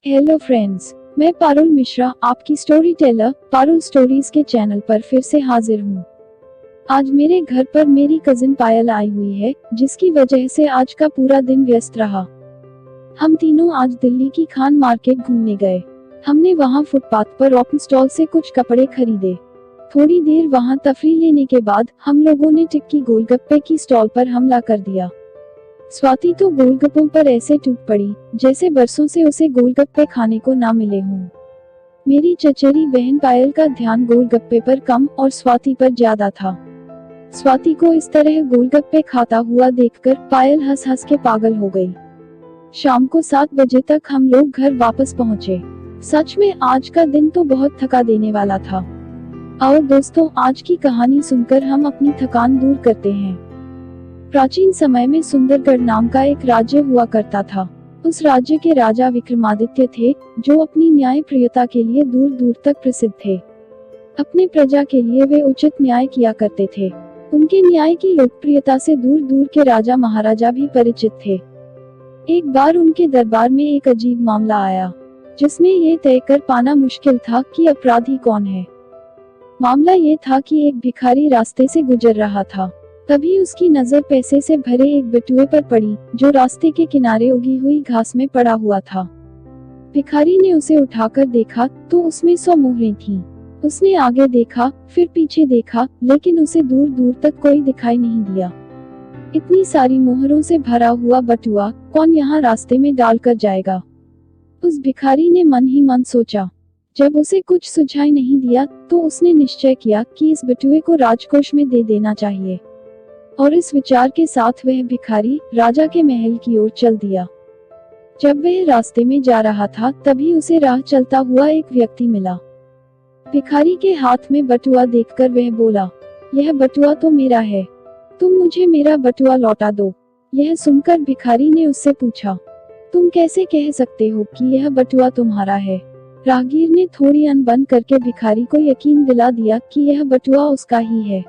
Hello friends, मैं पारुल मिश्रा आपकी story teller Parul stories के चैनल पर फिर से हाजिर हूँ। आज मेरे घर पर मेरी कजिन पायल आई हुई है, जिसकी वजह से आज का पूरा दिन व्यस्त रहा। हम तीनों आज दिल्ली की खान मार्केट घूमने गए। हमने वहाँ फुटपाथ पर ओपन स्टॉल से कुछ कपड़े खरीदे। थोड़ी देर वहाँ तफरीह लेने के बाद हम लोगों ने टिक्की गोलगप्पे की स्टॉल पर हमला कर दिया। स्वाति तो गोलगप्पों पर ऐसे टूट पड़ी जैसे बरसों से उसे गोलगप्पे खाने को ना मिले हों। मेरी चचेरी बहन पायल का ध्यान गोलगप्पे पर कम और स्वाति पर ज्यादा था। स्वाति को इस तरह गोलगप्पे खाता हुआ देखकर पायल हंस हंस के पागल हो गई। शाम को 7 बजे तक हम लोग घर वापस पहुंचे। सच में आज का दिन तो बहुत थका देने वाला था। आओ दोस्तों, आज की कहानी सुनकर हम अपनी थकान दूर करते हैं। प्राचीन समय में सुंदरगढ़ नाम का एक राज्य हुआ करता था। उस राज्य के राजा विक्रमादित्य थे, जो अपनी न्यायप्रियता के लिए दूर दूर तक प्रसिद्ध थे। अपने प्रजा के लिए वे उचित न्याय किया करते थे। उनके न्याय की लोकप्रियता से दूर दूर के राजा महाराजा भी परिचित थे। एक बार उनके दरबार में एक अजीब मामला आया, जिसमें ये तय कर पाना मुश्किल था कि अपराधी कौन है। मामला ये था कि एक भिखारी रास्ते से गुजर रहा था। तभी उसकी नजर पैसे से भरे एक बटुए पर पड़ी, जो रास्ते के किनारे उगी हुई घास में पड़ा हुआ था। भिखारी ने उसे उठाकर देखा तो उसमें 100 मोहरें थीं। उसने आगे देखा, फिर पीछे देखा, लेकिन उसे दूर दूर तक कोई दिखाई नहीं दिया। इतनी सारी मोहरों से भरा हुआ बटुआ कौन यहाँ रास्ते में डालकर जाएगा? उस भिखारी ने मन ही मन सोचा। जब उसे कुछ सुझाई नहीं दिया तो उसने निश्चय किया कि इस बटुए को राजकोष में दे देना चाहिए। और इस विचार के साथ वह भिखारी राजा के महल की ओर चल दिया। जब वह रास्ते में जा रहा था तभी उसे राह चलता हुआ एक व्यक्ति मिला। भिखारी के हाथ में बटुआ देखकर वह बोला, यह बटुआ तो मेरा है, तुम मुझे मेरा बटुआ लौटा दो। यह सुनकर भिखारी ने उससे पूछा, तुम कैसे कह सकते हो कि यह बटुआ तुम्हारा है? राहगीर ने थोड़ी अनबन करके भिखारी को यकीन दिला दिया कि यह बटुआ उसका ही है।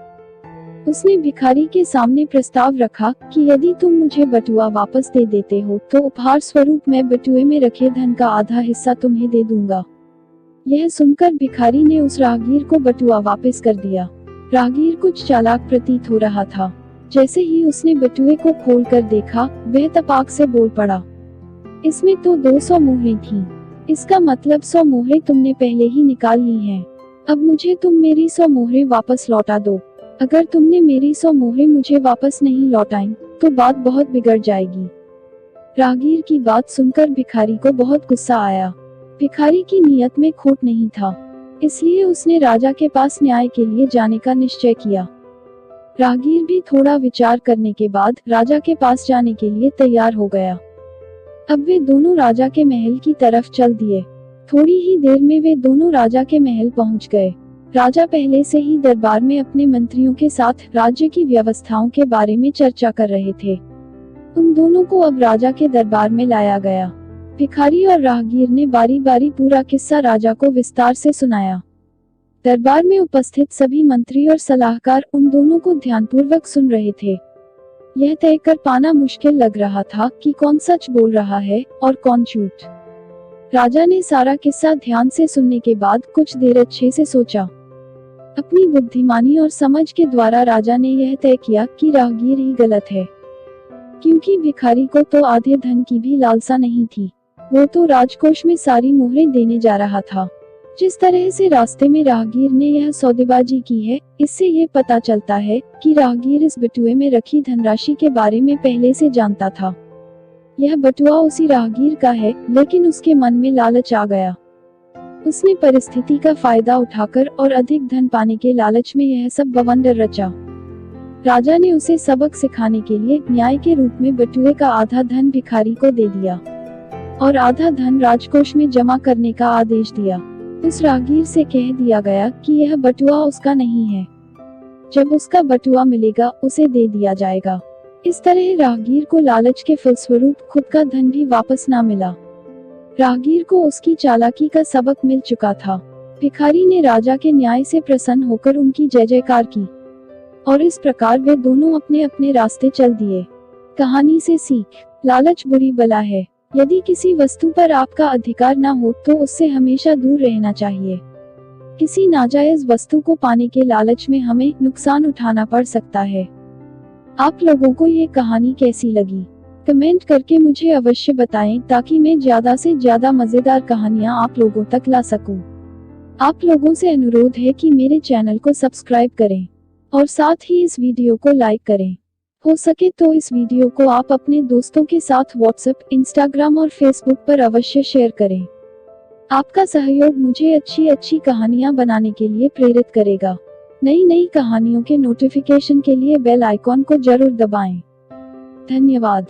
उसने भिखारी के सामने प्रस्ताव रखा कि यदि तुम मुझे बटुआ वापस दे देते हो तो उपहार स्वरूप मैं बटुए में रखे धन का आधा हिस्सा तुम्हें दे दूंगा। यह सुनकर भिखारी ने उस राहगीर को बटुआ वापस कर दिया। राहगीर कुछ चालाक प्रतीत हो रहा था। जैसे ही उसने बटुए को खोलकर देखा, वह तपाक से बोल पड़ा, इसमें तो 200 मोहरें थीं। इसका मतलब 100 मोहरें तुमने पहले ही निकाल ली हैं। अब मुझे तुम मेरी 100 मोहरें वापस लौटा दो। अगर तुमने मेरी 100 मोहरें मुझे वापस नहीं लौटाई तो बात बहुत बिगड़ जाएगी। राहगीर की बात सुनकर भिखारी को बहुत गुस्सा आया। भिखारी की नीयत में खोट नहीं था, इसलिए उसने राजा के पास न्याय के लिए जाने का निश्चय किया। राहगीर भी थोड़ा विचार करने के बाद राजा के पास जाने के लिए तैयार हो गया। अब वे दोनों राजा के महल की तरफ चल दिए। थोड़ी ही देर में वे दोनों राजा के महल पहुंच गए। राजा पहले से ही दरबार में अपने मंत्रियों के साथ राज्य की व्यवस्थाओं के बारे में चर्चा कर रहे थे। उन दोनों को अब राजा के दरबार में लाया गया। भिखारी और राहगीर ने बारी बारी पूरा किस्सा राजा को विस्तार से सुनाया। दरबार में उपस्थित सभी मंत्री और सलाहकार उन दोनों को ध्यानपूर्वक सुन रहे थे। यह तय कर पाना मुश्किल लग रहा था कि कौन सच बोल रहा है और कौन झूठ। राजा ने सारा किस्सा ध्यान से सुनने के बाद कुछ देर अच्छे से सोचा। अपनी बुद्धिमानी और समझ के द्वारा राजा ने यह तय किया कि राहगीर ही गलत है, क्योंकि भिखारी को तो आधे धन की भी लालसा नहीं थी। वो तो राजकोष में सारी मोहरें देने जा रहा था। जिस तरह से रास्ते में राहगीर ने यह सौदेबाजी की है, इससे ये पता चलता है कि राहगीर इस बटुए में रखी धनराशि के बारे में पहले से जानता था। यह बटुआ उसी राहगीर का है, लेकिन उसके मन में लालच आ गया। उसने परिस्थिति का फायदा उठाकर और अधिक धन पाने के लालच में यह सब बवंडर रचा। राजा ने उसे सबक सिखाने के लिए न्याय के रूप में बटुए का आधा धन भिखारी को दे दिया और आधा धन राजकोष में जमा करने का आदेश दिया। उस राहगीर से कह दिया गया कि यह बटुआ उसका नहीं है। जब उसका बटुआ मिलेगा उसे दे दिया जाएगा। इस तरह राहगीर को लालच के फलस्वरूप खुद का धन भी वापस ना मिला। राहगीर को उसकी चालाकी का सबक मिल चुका था। भिखारी ने राजा के न्याय से प्रसन्न होकर उनकी जय जयकार की और इस प्रकार वे दोनों अपने अपने रास्ते चल दिए। कहानी से सीख, लालच बुरी बला है। यदि किसी वस्तु पर आपका अधिकार न हो तो उससे हमेशा दूर रहना चाहिए। किसी नाजायज वस्तु को पाने के लालच में हमें नुकसान उठाना पड़ सकता है। आप लोगों को ये कहानी कैसी लगी? कमेंट करके मुझे अवश्य बताएं ताकि मैं ज्यादा से ज्यादा मजेदार कहानियां आप लोगों तक ला सकूं। आप लोगों से अनुरोध है कि मेरे चैनल को सब्सक्राइब करें और साथ ही इस वीडियो को लाइक करें। हो सके तो इस वीडियो को आप अपने दोस्तों के साथ व्हाट्सएप, इंस्टाग्राम और फेसबुक पर अवश्य शेयर करें। आपका सहयोग मुझे अच्छी कहानियां बनाने के लिए प्रेरित करेगा। नई कहानियों के नोटिफिकेशन के लिए बेल आइकॉन को जरूर दबाएं। धन्यवाद।